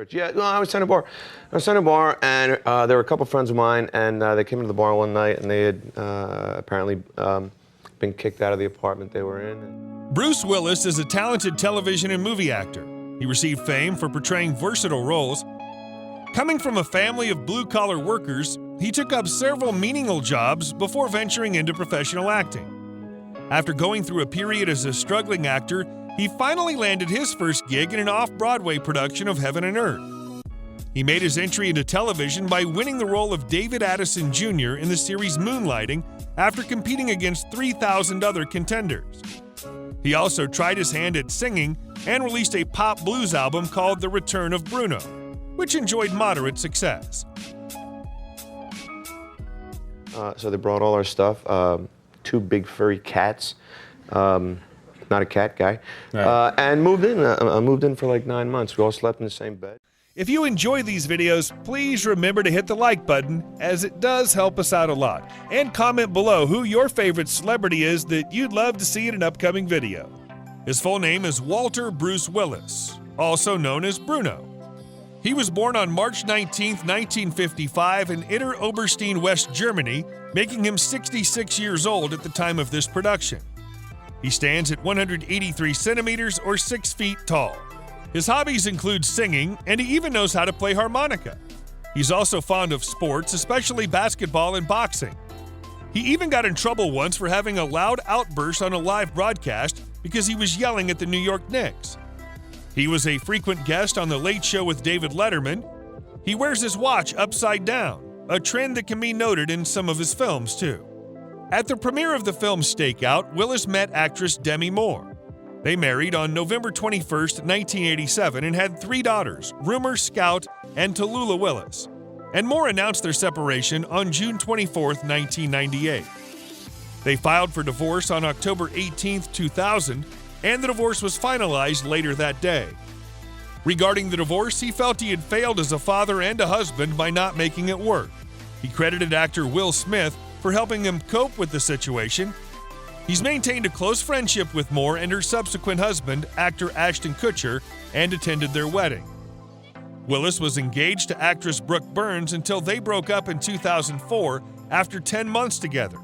Yeah, no, I was in a bar. And there were a couple friends of mine, and they came into the bar one night, and they had apparently been kicked out of the apartment they were in. Bruce Willis is a talented television and movie actor. He received fame for portraying versatile roles. Coming from a family of blue-collar workers, he took up several menial jobs before venturing into professional acting. After going through a period as a struggling actor, he finally landed his first gig in an off-Broadway production of Heaven and Earth. He made his entry into television by winning the role of David Addison Jr. in the series Moonlighting after competing against 3,000 other contenders. He also tried his hand at singing and released a pop blues album called The Return of Bruno, which enjoyed moderate success. So they brought all our stuff, 2 big furry cats. Not a cat guy, right. And moved in. I moved in for like 9 months. We all slept in the same bed. If you enjoy these videos, please remember to hit the like button, as it does help us out a lot. And comment below who your favorite celebrity is that you'd love to see in an upcoming video. His full name is Walter Bruce Willis, also known as Bruno. He was born on March 19, 1955 in Idar-Oberstein, West Germany, making him 66 years old at the time of this production. He stands at 183 centimeters or 6 feet tall. His hobbies include singing, and he even knows how to play harmonica. He's also fond of sports, especially basketball and boxing. He even got in trouble once for having a loud outburst on a live broadcast because he was yelling at the New York Knicks. He was a frequent guest on The Late Show with David Letterman. He wears his watch upside down, a trend that can be noted in some of his films too. At the premiere of the film Stakeout, Willis met actress Demi Moore. They married on November 21, 1987 and had 3 daughters, Rumor, Scout, and Tallulah Willis. And Moore announced their separation on June 24, 1998. They filed for divorce on October 18, 2000, and the divorce was finalized later that day. Regarding the divorce, he felt he had failed as a father and a husband by not making it work. He credited actor Will Smith for helping him cope with the situation. He's maintained a close friendship with Moore and her subsequent husband, actor Ashton Kutcher, and attended their wedding. Willis was engaged to actress Brooke Burns until they broke up in 2004 after 10 months together.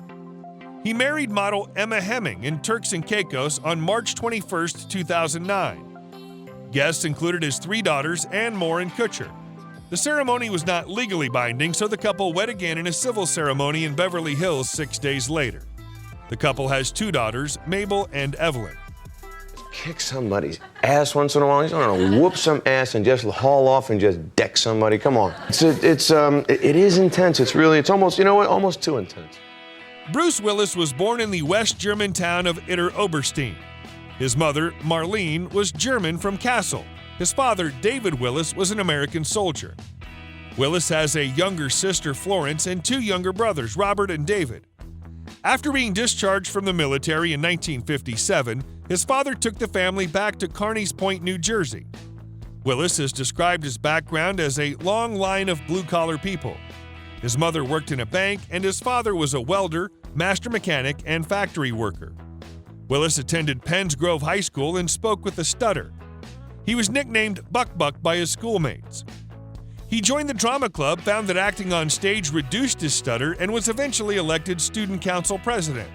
He married model Emma Hemming in Turks and Caicos on March 21, 2009. Guests included his 3 daughters and Moore and Kutcher. The ceremony was not legally binding, so the couple wed again in a civil ceremony in Beverly Hills 6 days later. The couple has 2 daughters, Mabel and Evelyn. Kick somebody's ass once in a while. You don't want to whoop some ass and just haul off and just deck somebody. Come on. It is intense. It's almost, you know what, almost too intense. Bruce Willis was born in the West German town of Idar-Oberstein. His mother, Marlene, was German from Kassel. His father, David Willis, was an American soldier. Willis has a younger sister, Florence, and 2 younger brothers, Robert and David. After being discharged from the military in 1957, his father took the family back to Carneys Point, New Jersey. Willis has described his background as a long line of blue-collar people. His mother worked in a bank, and his father was a welder, master mechanic, and factory worker. Willis attended Penns Grove High School and spoke with a stutter. He was nicknamed Buck Buck by his schoolmates. He joined the drama club, found that acting on stage reduced his stutter, and was eventually elected student council president.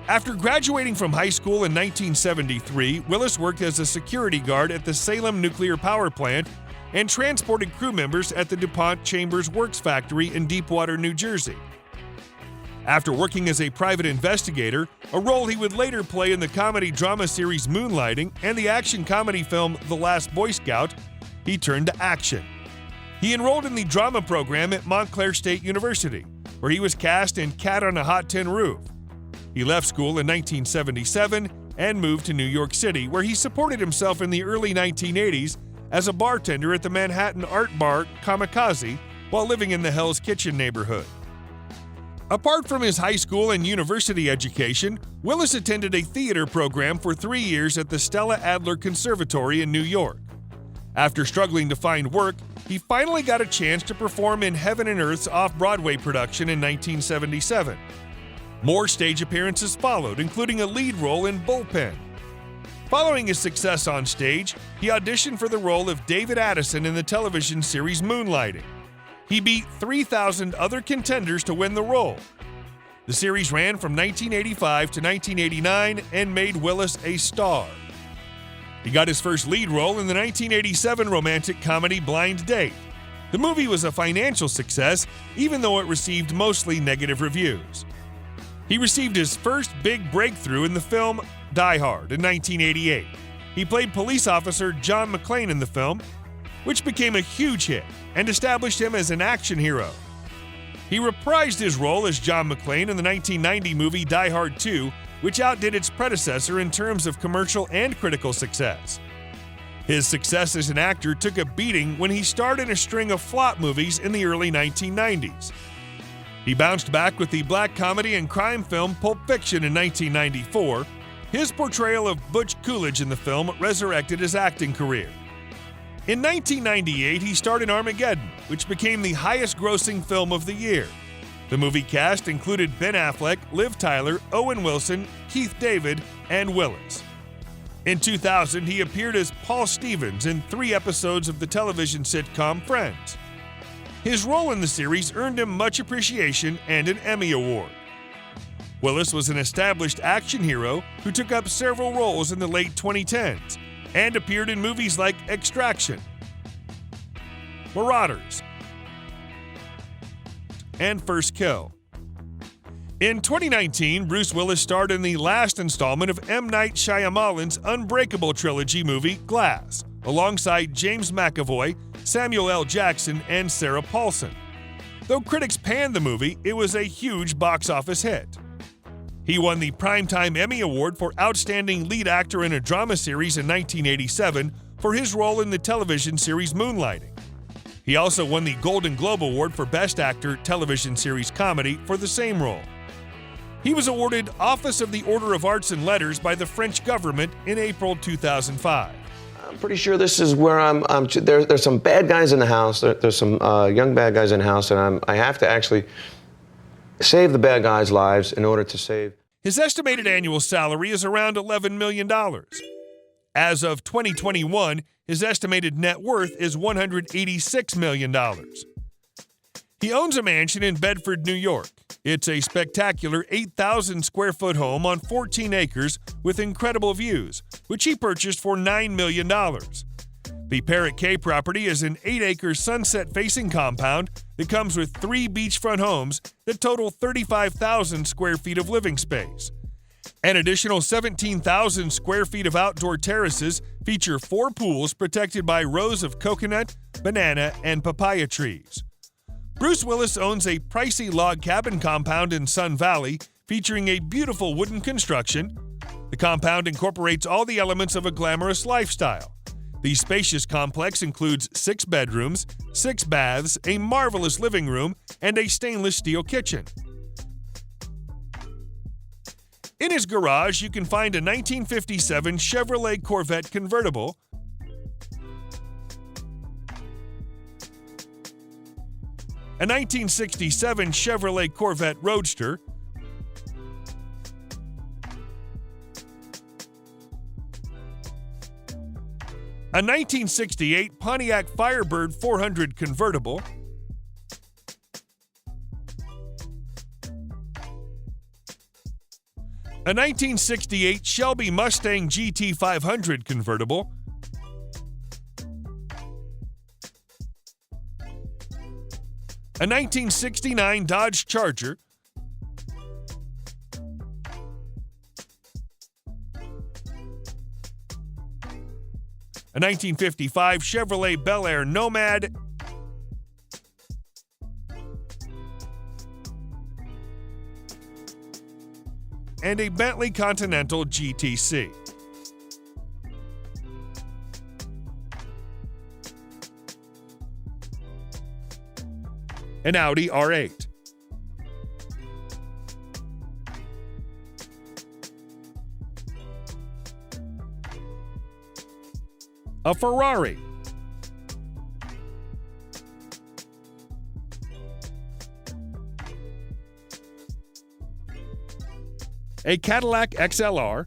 After graduating from high school in 1973, Willis worked as a security guard at the Salem nuclear power plant and transported crew members at the DuPont Chambers Works factory in Deepwater, New Jersey. After working as a private investigator, a role he would later play in the comedy-drama series Moonlighting and the action-comedy film The Last Boy Scout, he turned to action. He enrolled in the drama program at Montclair State University, where he was cast in Cat on a Hot Tin Roof. He left school in 1977 and moved to New York City, where he supported himself in the early 1980s as a bartender at the Manhattan art bar Kamikaze while living in the Hell's Kitchen neighborhood. Apart from his high school and university education, Willis attended a theater program for 3 years at the Stella Adler Conservatory in New York. After struggling to find work, he finally got a chance to perform in Heaven and Earth's off-Broadway production in 1977. More stage appearances followed, including a lead role in Bullpen. Following his success on stage, he auditioned for the role of David Addison in the television series Moonlighting. He beat 3,000 other contenders to win the role. The series ran from 1985 to 1989 and made Willis a star. He got his first lead role in the 1987 romantic comedy Blind Date. The movie was a financial success, even though it received mostly negative reviews. He received his first big breakthrough in the film Die Hard in 1988. He played police officer John McClane in the film, which became a huge hit and established him as an action hero. He reprised his role as John McClane in the 1990 movie Die Hard 2, which outdid its predecessor in terms of commercial and critical success. His success as an actor took a beating when he starred in a string of flop movies in the early 1990s. He bounced back with the black comedy and crime film Pulp Fiction in 1994. His portrayal of Butch Coolidge in the film resurrected his acting career. In 1998, he starred in Armageddon, which became the highest-grossing film of the year. The movie cast included Ben Affleck, Liv Tyler, Owen Wilson, Keith David, and Willis. In 2000, he appeared as Paul Stevens in 3 episodes of the television sitcom Friends. His role in the series earned him much appreciation and an Emmy Award. Willis was an established action hero who took up several roles in the late 2010s and appeared in movies like Extraction, Marauders, and First Kill. In 2019, Bruce Willis starred in the last installment of M. Night Shyamalan's Unbreakable trilogy movie Glass, alongside James McAvoy, Samuel L. Jackson, and Sarah Paulson. Though critics panned the movie, it was a huge box office hit. He won the Primetime Emmy Award for Outstanding Lead Actor in a Drama Series in 1987 for his role in the television series Moonlighting. He also won the Golden Globe Award for Best Actor Television Series Comedy for the same role. He was awarded Office of the Order of Arts and Letters by the French government in April 2005. I'm pretty sure this is where there's some bad guys in the house. There's some young bad guys in the house, and I have to actually save the bad guys' lives in order to save. His estimated annual salary is around $11 million. As of 2021, his estimated net worth is $186 million. He owns a mansion in Bedford, New York. It's a spectacular 8,000 square foot home on 14 acres with incredible views, which he purchased for $9 million. The Parrot Cay property is an 8-acre sunset-facing compound that comes with 3 beachfront homes that total 35,000 square feet of living space. An additional 17,000 square feet of outdoor terraces feature 4 pools protected by rows of coconut, banana, and papaya trees. Bruce Willis owns a pricey log cabin compound in Sun Valley featuring a beautiful wooden construction. The compound incorporates all the elements of a glamorous lifestyle. The spacious complex includes 6 bedrooms, 6 baths, a marvelous living room, and a stainless steel kitchen. In his garage, you can find a 1957 Chevrolet Corvette convertible, a 1967 Chevrolet Corvette Roadster, a 1968 Pontiac Firebird 400 convertible, a 1968 Shelby Mustang GT 500 convertible, a 1969 Dodge Charger, a 1955 Chevrolet Bel Air Nomad, and a Bentley Continental GTC. An Audi R8. A Ferrari. A Cadillac XLR.